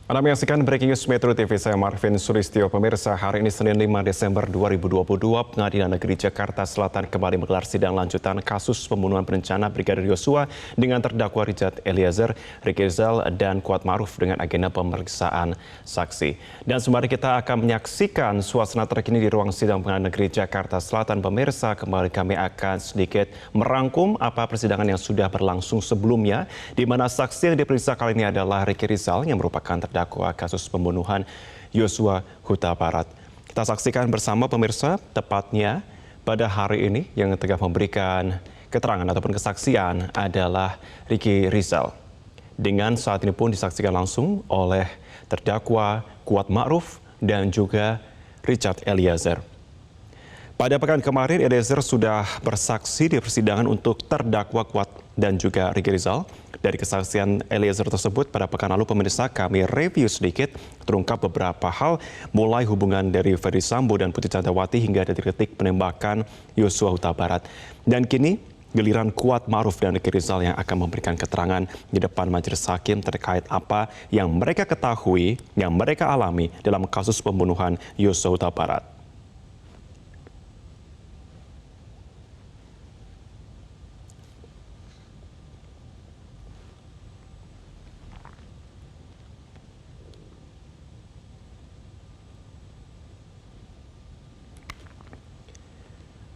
Anda menyaksikan Breaking News Metro TV, saya Marvin Sulistyo. Pemirsa, hari ini Senin 5 Desember 2022, Pengadilan Negeri Jakarta Selatan kembali menggelar sidang lanjutan kasus pembunuhan berencana Brigadir Yosua dengan terdakwa Richard Eliezer, Ricky Rizal, dan Kuat Ma'ruf dengan agenda pemeriksaan saksi. Dan sembari kita akan menyaksikan suasana terkini di ruang sidang Pengadilan Negeri Jakarta Selatan, pemirsa, kembali kami akan sedikit merangkum apa persidangan yang sudah berlangsung sebelumnya, di mana saksi yang diperiksa kali ini adalah Ricky Rizal yang merupakan terdakwa kasus pembunuhan Yosua Huta Barat. Kita saksikan bersama pemirsa, tepatnya pada hari ini yang tengah memberikan keterangan ataupun kesaksian adalah Ricky Rizal. Dengan saat ini pun disaksikan langsung oleh terdakwa Kuat Ma'ruf dan juga Richard Eliezer. Pada pekan kemarin, Eliezer sudah bersaksi di persidangan untuk terdakwa Kuat dan juga Ricky Rizal. Dari kesaksian Eliezer tersebut pada pekan lalu, pemirsa, kami review sedikit, terungkap beberapa hal, mulai hubungan dari Ferdy Sambo dan Putri Chandrawati hingga detik-detik penembakan Yosua Huta Barat. Dan kini giliran Kuat Ma'ruf dan Ricky Rizal yang akan memberikan keterangan di depan majelis hakim terkait apa yang mereka ketahui, yang mereka alami dalam kasus pembunuhan Yosua Huta Barat.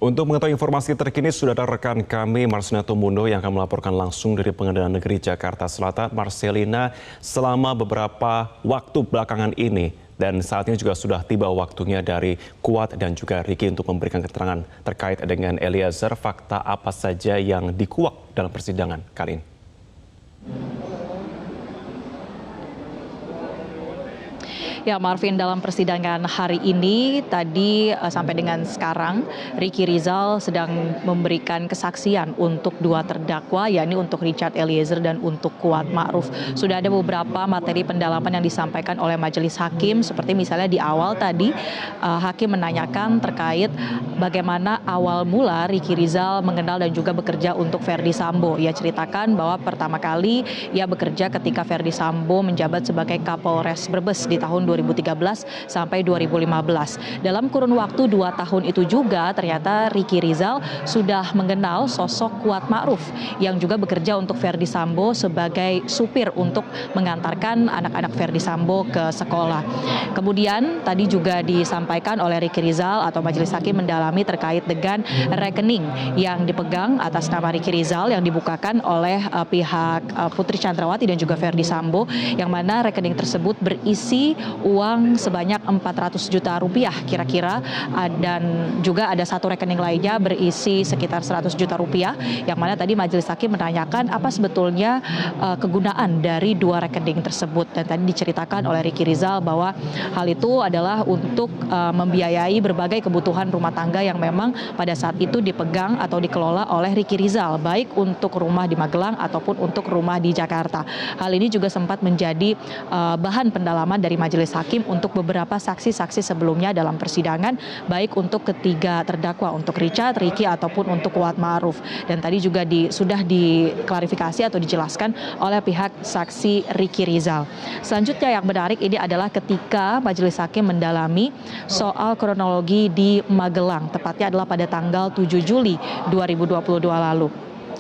Untuk mengetahui informasi terkini, sudah ada rekan kami Marcelina Tumundo yang akan melaporkan langsung dari Pengadilan Negeri Jakarta Selatan. Marcelina, selama beberapa waktu belakangan ini dan saat ini juga sudah tiba waktunya dari Kuat dan juga Ricky untuk memberikan keterangan terkait dengan Eliezer. Fakta apa saja yang dikuak dalam persidangan kali ini? Ya, Marvin, dalam persidangan hari ini tadi sampai dengan sekarang Ricky Rizal sedang memberikan kesaksian untuk dua terdakwa, yakni untuk Richard Eliezer dan untuk Kuat Ma'ruf. Sudah ada beberapa materi pendalaman yang disampaikan oleh majelis hakim, seperti misalnya di awal tadi hakim menanyakan terkait bagaimana awal mula Ricky Rizal mengenal dan juga bekerja untuk Ferdy Sambo. Ia ceritakan bahwa pertama kali ia bekerja ketika Ferdy Sambo menjabat sebagai Kapolres Brebes di tahun 2013 sampai 2015. Dalam kurun waktu 2 tahun itu juga ternyata Ricky Rizal sudah mengenal sosok Kuat Ma'ruf yang juga bekerja untuk Ferdy Sambo sebagai supir untuk mengantarkan anak-anak Ferdy Sambo ke sekolah. Kemudian tadi juga disampaikan oleh Ricky Rizal atau majelis hakim mendalami terkait dengan rekening yang dipegang atas nama Ricky Rizal yang dibukakan oleh pihak Putri Chandrawati dan juga Ferdy Sambo, yang mana rekening tersebut berisi uang sebanyak 400 juta rupiah kira-kira, dan juga ada satu rekening lainnya berisi sekitar 100 juta rupiah, yang mana tadi majelis hakim menanyakan apa sebetulnya kegunaan dari dua rekening tersebut. Dan tadi diceritakan oleh Ricky Rizal bahwa hal itu adalah untuk membiayai berbagai kebutuhan rumah tangga yang memang pada saat itu dipegang atau dikelola oleh Ricky Rizal, baik untuk rumah di Magelang ataupun untuk rumah di Jakarta. Hal ini juga sempat menjadi bahan pendalaman dari majelis hakim untuk beberapa saksi-saksi sebelumnya dalam persidangan, baik untuk ketiga terdakwa, untuk Richard, Ricky ataupun untuk Kuat Ma'ruf. Dan tadi juga sudah diklarifikasi atau dijelaskan oleh pihak saksi Ricky Rizal. Selanjutnya yang menarik ini adalah ketika majelis hakim mendalami soal kronologi di Magelang, tepatnya adalah pada tanggal 7 Juli 2022 lalu.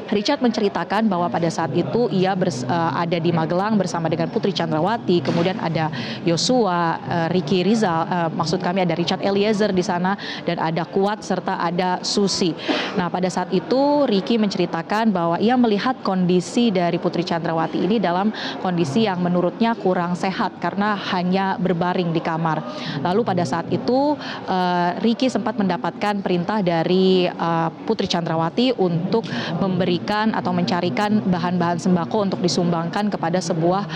Richard menceritakan bahwa pada saat itu ia ada di Magelang bersama dengan Putri Chandrawati, kemudian ada Yosua, Ricky Rizal, maksud kami ada Richard Eliezer di sana, dan ada Kuat serta ada Susi. Nah, pada saat itu Ricky menceritakan bahwa ia melihat kondisi dari Putri Chandrawati ini dalam kondisi yang menurutnya kurang sehat karena hanya berbaring di kamar. Lalu pada saat itu Ricky sempat mendapatkan perintah dari Putri Chandrawati untuk memberikan atau mencarikan bahan-bahan sembako untuk disumbangkan kepada sebuah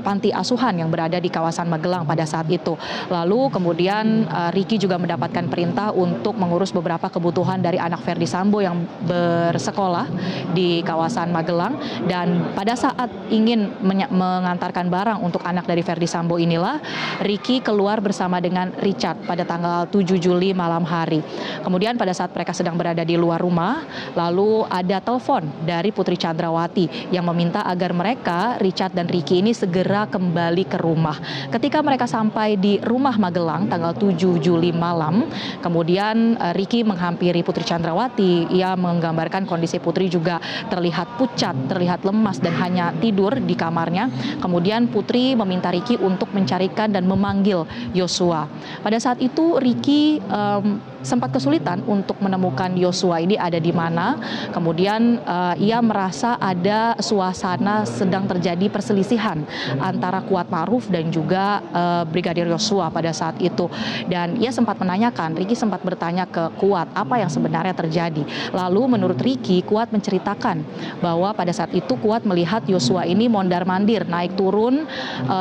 panti asuhan yang berada di kawasan Magelang pada saat itu. Lalu kemudian Ricky juga mendapatkan perintah untuk mengurus beberapa kebutuhan dari anak Ferdy Sambo yang bersekolah di kawasan Magelang, dan pada saat ingin mengantarkan barang untuk anak dari Ferdy Sambo inilah Ricky keluar bersama dengan Richard pada tanggal 7 Juli malam hari. Kemudian pada saat mereka sedang berada di luar rumah, lalu ada telepon dari Putri Chandrawati yang meminta agar mereka, Richard dan Ricky ini segera kembali ke rumah. Ketika mereka sampai di rumah Magelang tanggal 7 Juli malam, kemudian Ricky menghampiri Putri Chandrawati. Ia menggambarkan kondisi Putri juga terlihat pucat, terlihat lemas dan hanya tidur di kamarnya. Kemudian Putri meminta Ricky untuk mencarikan dan memanggil Yosua. Pada saat itu Ricky sempat kesulitan untuk menemukan Yosua ini ada di mana. Kemudian ia merasa ada suasana sedang terjadi perselisihan antara Kuat Ma'ruf dan juga Brigadir Yosua pada saat itu. Dan ia sempat menanyakan, Ricky sempat bertanya ke Kuat apa yang sebenarnya terjadi. Lalu menurut Ricky, Kuat menceritakan bahwa pada saat itu Kuat melihat Yosua ini mondar-mandir, naik turun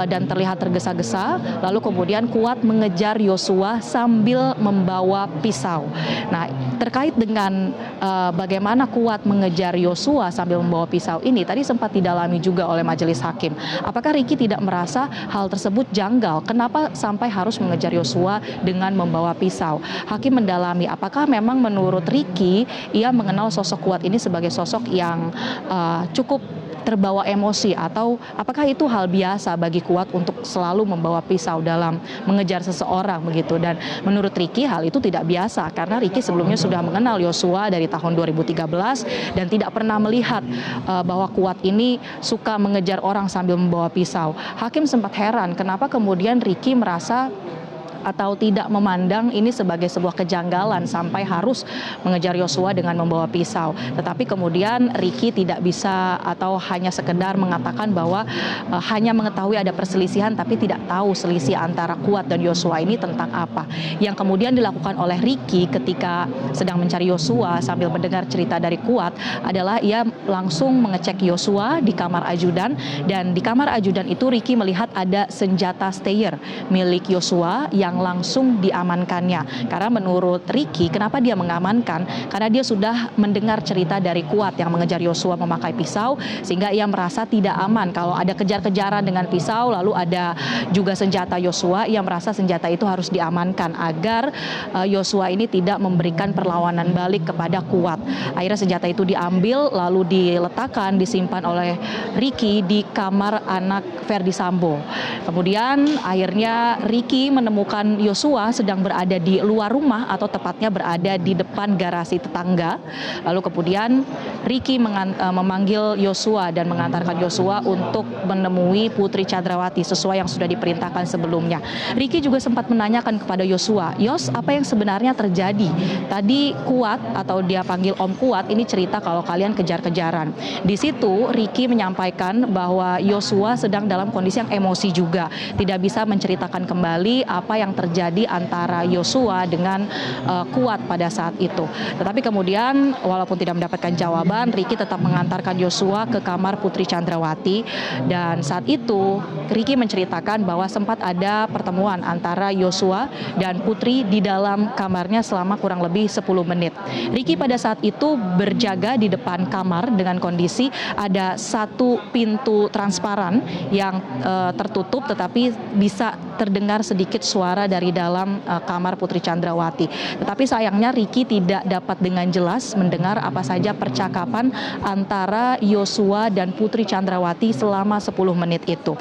dan terlihat tergesa-gesa. Lalu kemudian Kuat mengejar Yosua sambil membawa pisau. Nah, terkait dengan bagaimana Kuat mengejar Yosua sambil membawa pisau ini tadi sempat didalami juga oleh majelis hakim. Apakah Ricky tidak merasa hal tersebut janggal? Kenapa sampai harus mengejar Yosua dengan membawa pisau? Hakim mendalami apakah memang menurut Ricky ia mengenal sosok Kuat ini sebagai sosok yang cukup terbawa emosi, atau apakah itu hal biasa bagi Kuat untuk selalu membawa pisau dalam mengejar seseorang begitu. Dan menurut Ricky hal itu tidak biasa karena Ricky sebelumnya sudah mengenal Yosua dari tahun 2013 dan tidak pernah melihat bahwa Kuat ini suka mengejar orang sambil membawa pisau. Hakim sempat heran kenapa kemudian Ricky merasa atau tidak memandang ini sebagai sebuah kejanggalan sampai harus mengejar Yosua dengan membawa pisau. Tetapi kemudian Ricky tidak bisa atau hanya sekedar mengatakan bahwa hanya mengetahui ada perselisihan tapi tidak tahu selisih antara Kuat dan Yosua ini tentang apa. Yang kemudian dilakukan oleh Ricky ketika sedang mencari Yosua sambil mendengar cerita dari Kuat adalah ia langsung mengecek Yosua di kamar ajudan, dan di kamar ajudan itu Ricky melihat ada senjata stayer milik Yosua yang langsung diamankannya. Karena menurut Ricky, kenapa dia mengamankan? Karena dia sudah mendengar cerita dari Kuat yang mengejar Yosua memakai pisau, sehingga ia merasa tidak aman kalau ada kejar-kejaran dengan pisau lalu ada juga senjata Yosua. Ia merasa senjata itu harus diamankan agar Yosua ini tidak memberikan perlawanan balik kepada Kuat. Akhirnya senjata itu diambil lalu diletakkan, disimpan oleh Ricky di kamar anak Verdi Sambo. Kemudian akhirnya Ricky menemukan Yosua sedang berada di luar rumah atau tepatnya berada di depan garasi tetangga. Lalu kemudian Ricky memanggil Yosua dan mengantarkan Yosua untuk menemui Putri Chandrawati sesuai yang sudah diperintahkan sebelumnya. Ricky juga sempat menanyakan kepada Yosua, "Yos, apa yang sebenarnya terjadi? Tadi Kuat atau dia panggil Om Kuat ini cerita kalau kalian kejar-kejaran." Di situ Ricky menyampaikan bahwa Yosua sedang dalam kondisi yang emosi juga, tidak bisa menceritakan kembali apa yang terjadi antara Yosua dengan Kuat pada saat itu. Tetapi kemudian walaupun tidak mendapatkan jawaban, Ricky tetap mengantarkan Yosua ke kamar Putri Chandrawati, dan saat itu Ricky menceritakan bahwa sempat ada pertemuan antara Yosua dan Putri di dalam kamarnya selama kurang lebih 10 menit. Ricky pada saat itu berjaga di depan kamar dengan kondisi ada satu pintu transparan yang tertutup tetapi bisa terdengar sedikit suara dari dalam kamar Putri Chandrawati. Tetapi sayangnya Ricky tidak dapat dengan jelas mendengar apa saja percakapan antara Yosua dan Putri Chandrawati selama 10 menit itu.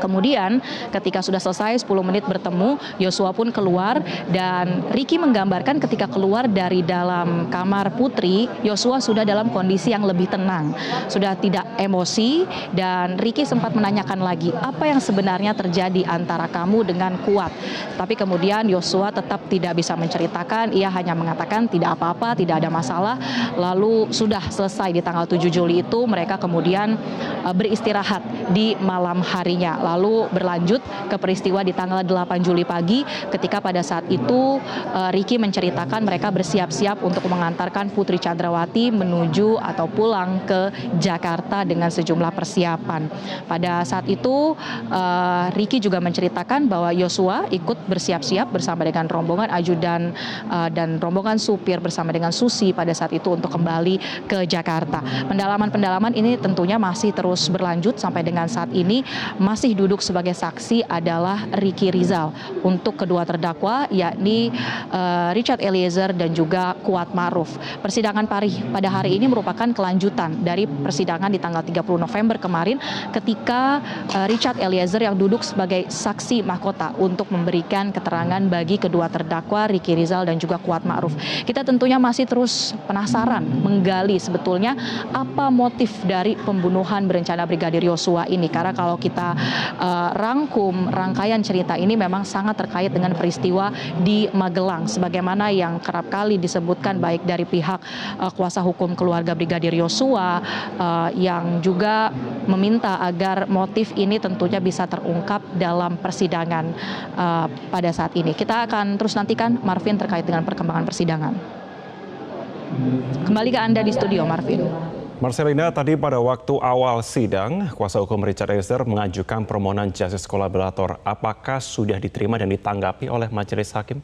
Kemudian ketika sudah selesai 10 menit bertemu, Yosua pun keluar, dan Ricky menggambarkan ketika keluar dari dalam kamar Putri, Yosua sudah dalam kondisi yang lebih tenang, sudah tidak emosi, dan Ricky sempat menanyakan lagi, apa yang sebenarnya terjadi antara kamu dengan Kuat? Tapi kemudian Yosua tetap tidak bisa menceritakan, ia hanya mengatakan tidak apa-apa, tidak ada masalah. Lalu sudah selesai di tanggal 7 Juli itu, mereka kemudian beristirahat di malam harinya. Lalu berlanjut ke peristiwa di tanggal 8 Juli pagi ketika pada saat itu Ricky menceritakan mereka bersiap-siap untuk mengantarkan Putri Chandrawati menuju atau pulang ke Jakarta dengan sejumlah persiapan. Pada saat itu Ricky juga menceritakan bahwa Yosua ikut bersiap-siap bersama dengan rombongan ajudan dan rombongan supir bersama dengan Susi pada saat itu untuk kembali ke Jakarta. Pendalaman-pendalaman ini tentunya masih terus berlanjut sampai dengan saat ini masih duduk sebagai saksi adalah Ricky Rizal. Untuk kedua terdakwa yakni Richard Eliezer dan juga Kuat Ma'ruf. Persidangan pada hari ini merupakan kelanjutan dari persidangan di tanggal 30 November kemarin ketika Richard Eliezer yang duduk sebagai saksi mahkota untuk memberikan keterangan bagi kedua terdakwa Ricky Rizal dan juga Kuat Ma'ruf. Kita tentunya masih terus penasaran menggali sebetulnya apa motif dari pembunuhan berencana Brigadir Yosua ini, karena kalau kita rangkum rangkaian cerita ini memang sangat terkait dengan peristiwa di Magelang sebagaimana yang kerap kali disebutkan baik dari pihak kuasa hukum keluarga Brigadir Yosua yang juga meminta agar motif ini tentunya bisa terungkap dalam persidangan pada saat ini. Kita akan terus nantikan Marvin terkait dengan perkembangan persidangan. Kembali ke Anda di studio, Marvin. Marcelina, tadi pada waktu awal sidang, kuasa hukum Richard Eliezer mengajukan permohonan justice kolaborator. Apakah sudah diterima dan ditanggapi oleh majelis hakim?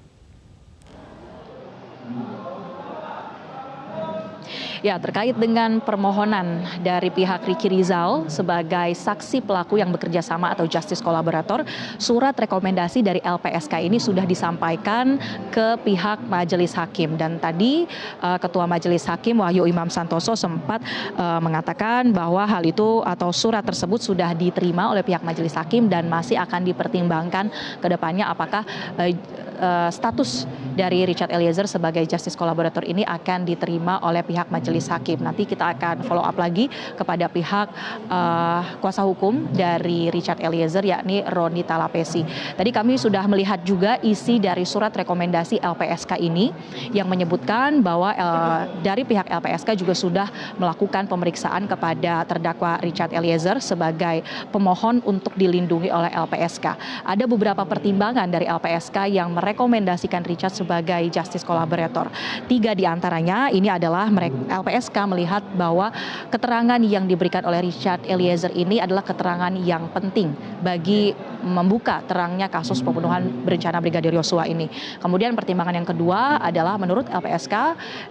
Ya, terkait dengan permohonan dari pihak Ricky Rizal sebagai saksi pelaku yang bekerja sama atau justice kolaborator, surat rekomendasi dari LPSK ini sudah disampaikan ke pihak majelis hakim. Dan tadi Ketua Majelis Hakim Wahyu Imam Santoso sempat mengatakan bahwa hal itu atau surat tersebut sudah diterima oleh pihak majelis hakim dan masih akan dipertimbangkan ke depannya apakah status dari Richard Eliezer sebagai justice kolaborator ini akan diterima oleh pihak majelis hakim. Nanti kita akan follow up lagi kepada pihak kuasa hukum dari Richard Eliezer yakni Roni Talapesi. Tadi kami sudah melihat juga isi dari surat rekomendasi LPSK ini yang menyebutkan bahwa dari pihak LPSK juga sudah melakukan pemeriksaan kepada terdakwa Richard Eliezer sebagai pemohon untuk dilindungi oleh LPSK. Ada beberapa pertimbangan dari LPSK yang merekomendasikan Richard sebagai justice collaborator. 3 diantaranya ini adalah LPSK melihat bahwa keterangan yang diberikan oleh Richard Eliezer ini adalah keterangan yang penting bagi membuka terangnya kasus pembunuhan berencana Brigadir Yosua ini. Kemudian pertimbangan yang kedua adalah menurut LPSK,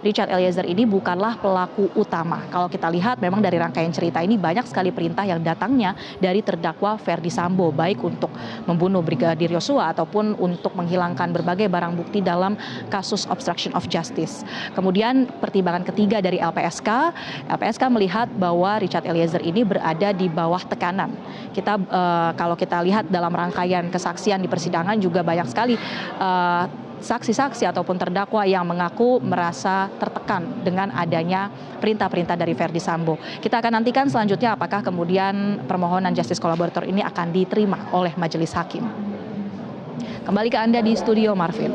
Richard Eliezer ini bukanlah pelaku utama. Kalau kita lihat memang dari rangkaian cerita ini banyak sekali perintah yang datangnya dari terdakwa Ferdy Sambo, baik untuk membunuh Brigadir Yosua ataupun untuk menghilangkan berbagai barang bukti dalam kasus obstruction of justice. Kemudian pertimbangan ketiga dari LPSK melihat bahwa Richard Eliezer ini berada di bawah tekanan. Kalau kita lihat dalam rangkaian kesaksian di persidangan juga banyak sekali saksi-saksi ataupun terdakwa yang mengaku merasa tertekan dengan adanya perintah-perintah dari Ferdy Sambo. Kita akan nantikan selanjutnya apakah kemudian permohonan justice collaborator ini akan diterima oleh majelis hakim. Kembali ke Anda di studio, Marvin.